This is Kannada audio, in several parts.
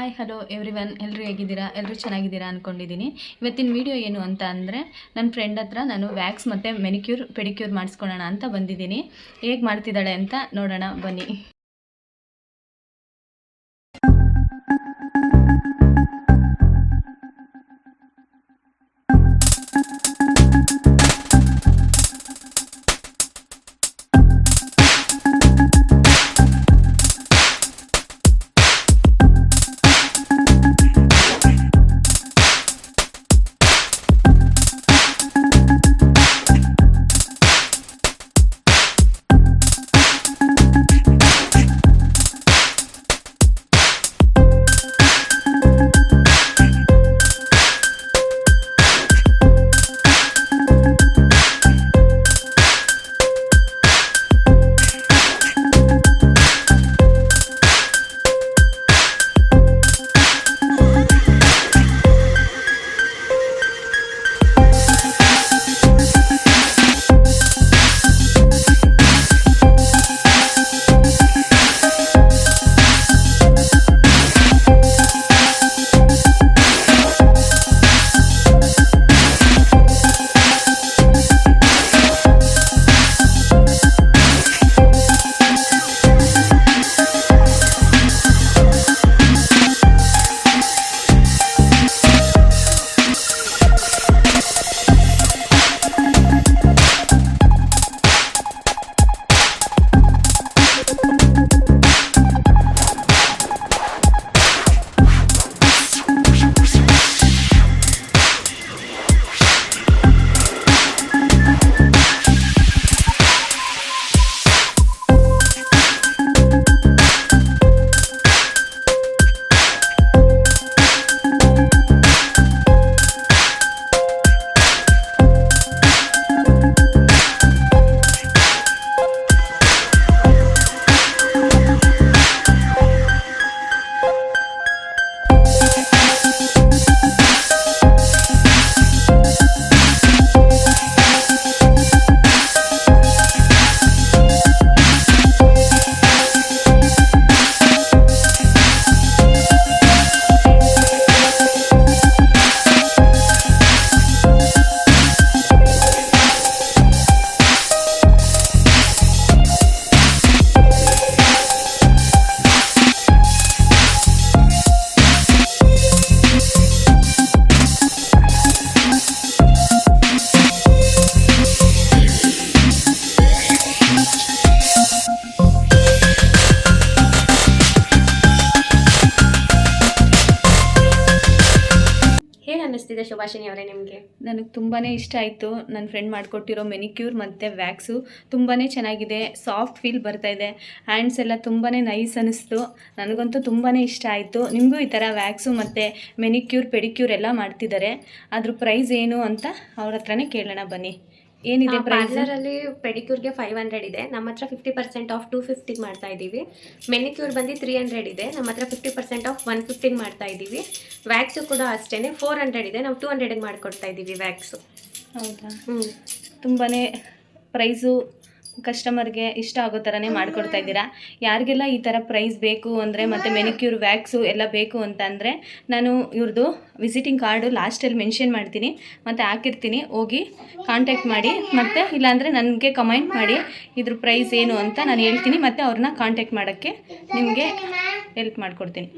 ಹಾಯ್ ಹಲೋ ಎವ್ರಿವನ್, ಎಲ್ಲರೂ ಹೇಗಿದ್ದೀರಾ? ಎಲ್ಲರೂ ಚೆನ್ನಾಗಿದ್ದೀರಾ ಅಂದ್ಕೊಂಡಿದ್ದೀನಿ. ಇವತ್ತಿನ ವಿಡಿಯೋ ಏನು ಅಂತ ಅಂದರೆ, ನನ್ನ ಫ್ರೆಂಡ್ ಹತ್ರ ನಾನು ವ್ಯಾಕ್ಸ್ ಮತ್ತು ಮೆನಿಕ್ಯೂರ್ ಪೆಡಿಕ್ಯೂರ್ ಮಾಡಿಸ್ಕೊಳ್ಳೋಣ ಅಂತ ಬಂದಿದ್ದೀನಿ. ಹೇಗೆ ಮಾಡ್ತಿದ್ದಾಳೆ ಅಂತ ನೋಡೋಣ ಬನ್ನಿ. ಅನ್ನಿಸ್ತಿದೆ ಶುಭಾಷಿನಿ ಅವರೇ ನಿಮಗೆ? ನನಗೆ ತುಂಬಾ ಇಷ್ಟ ಆಯಿತು. ನನ್ನ ಫ್ರೆಂಡ್ ಮಾಡಿಕೊಟ್ಟಿರೋ ಮೆನಿಕ್ಯೂರ್ ಮತ್ತು ವ್ಯಾಕ್ಸು ತುಂಬಾ ಚೆನ್ನಾಗಿದೆ. ಸಾಫ್ಟ್ ಫೀಲ್ ಬರ್ತಾಯಿದೆ. ಹ್ಯಾಂಡ್ಸ್ ಎಲ್ಲ ತುಂಬಾ ನೈಸ್ ಅನ್ನಿಸ್ತು. ನನಗಂತೂ ತುಂಬಾ ಇಷ್ಟ ಆಯಿತು. ನಿಮಗೂ ಈ ಥರ ವ್ಯಾಕ್ಸು ಮತ್ತು ಮೆನಿಕ್ಯೂರ್ ಪೆಡಿಕ್ಯೂರ್ ಎಲ್ಲ ಮಾಡ್ತಿದ್ದಾರೆ. ಅದ್ರ ಪ್ರೈಸ್ ಏನು ಅಂತ ಅವ್ರ ಹತ್ರನೇ ಕೇಳೋಣ ಬನ್ನಿ. ಏನಿದೆ ಪಾರ್ಲರಲ್ಲಿ? ಪೆಡಿಕ್ಯೂರ್ಗೆ 500 ಇದೆ, ನಮ್ಮ ಹತ್ರ 50% ಆಫ್ 250 ಮಾಡ್ತಾ ಇದ್ದೀವಿ. ಮೆನಿಕ್ಯೂರ್ ಬಂದು 300 ಇದೆ, ನಮ್ಮ ಹತ್ರ 50% ಆಫ್ 150 ಮಾಡ್ತಾ ಇದ್ದೀವಿ. ವ್ಯಾಕ್ಸು ಕೂಡ ಅಷ್ಟೇ 400 ಇದೆ, ನಾವು 200 ಮಾಡಿಕೊಡ್ತಾ ಇದ್ದೀವಿ ವ್ಯಾಕ್ಸು. ಹೌದಾ? ತುಂಬಾ ಪ್ರೈಸು ಕಸ್ಟಮರ್ಗೆ ಇಷ್ಟ ಆಗೋ ಥರನೇ ಮಾಡಿಕೊಡ್ತಾ ಇದ್ದೀರಾ. ಯಾರಿಗೆಲ್ಲ ಈ ಥರ ಪ್ರೈಸ್ ಬೇಕು ಅಂದರೆ ಮತ್ತು ಮೆನಿಕ್ಯೂರ್ ವ್ಯಾಕ್ಸು ಎಲ್ಲ ಬೇಕು ಅಂತ ಅಂದರೆ ನಾನು ಇವ್ರದ್ದು ವಿಸಿಟಿಂಗ್ ಕಾರ್ಡು ಲಾಸ್ಟಲ್ಲಿ ಮೆನ್ಷನ್ ಮಾಡ್ತೀನಿ ಮತ್ತು ಹಾಕಿರ್ತೀನಿ, ಹೋಗಿ ಕಾಂಟ್ಯಾಕ್ಟ್ ಮಾಡಿ. ಮತ್ತು ಇಲ್ಲಾಂದರೆ ನನಗೆ ಕಮೆಂಟ್ ಮಾಡಿ ಇದ್ರ ಪ್ರೈಸ್ ಏನು ಅಂತ ನಾನು ಹೇಳ್ತೀನಿ, ಮತ್ತು ಅವ್ರನ್ನ ಕಾಂಟ್ಯಾಕ್ಟ್ ಮಾಡೋಕ್ಕೆ ನಿಮಗೆ ಹೆಲ್ಪ್ ಮಾಡಿಕೊಡ್ತೀನಿ.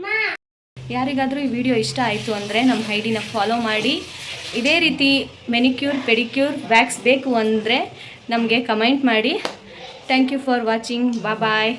ಯಾರಿಗಾದರೂ ಈ ವಿಡಿಯೋ ಇಷ್ಟ ಆಯಿತು ಅಂದರೆ ನಮ್ಮ ಐಡಿನ ಫಾಲೋ ಮಾಡಿ. ಇದೇ ರೀತಿ ಮೆನಿಕ್ಯೂರ್ ಪೆಡಿಕ್ಯೂರ್ ವ್ಯಾಕ್ಸ್ ಬೇಕು ಅಂದರೆ ನಮಗೆ ಕಮೆಂಟ್ ಮಾಡಿ. Thank you for watching. Bye.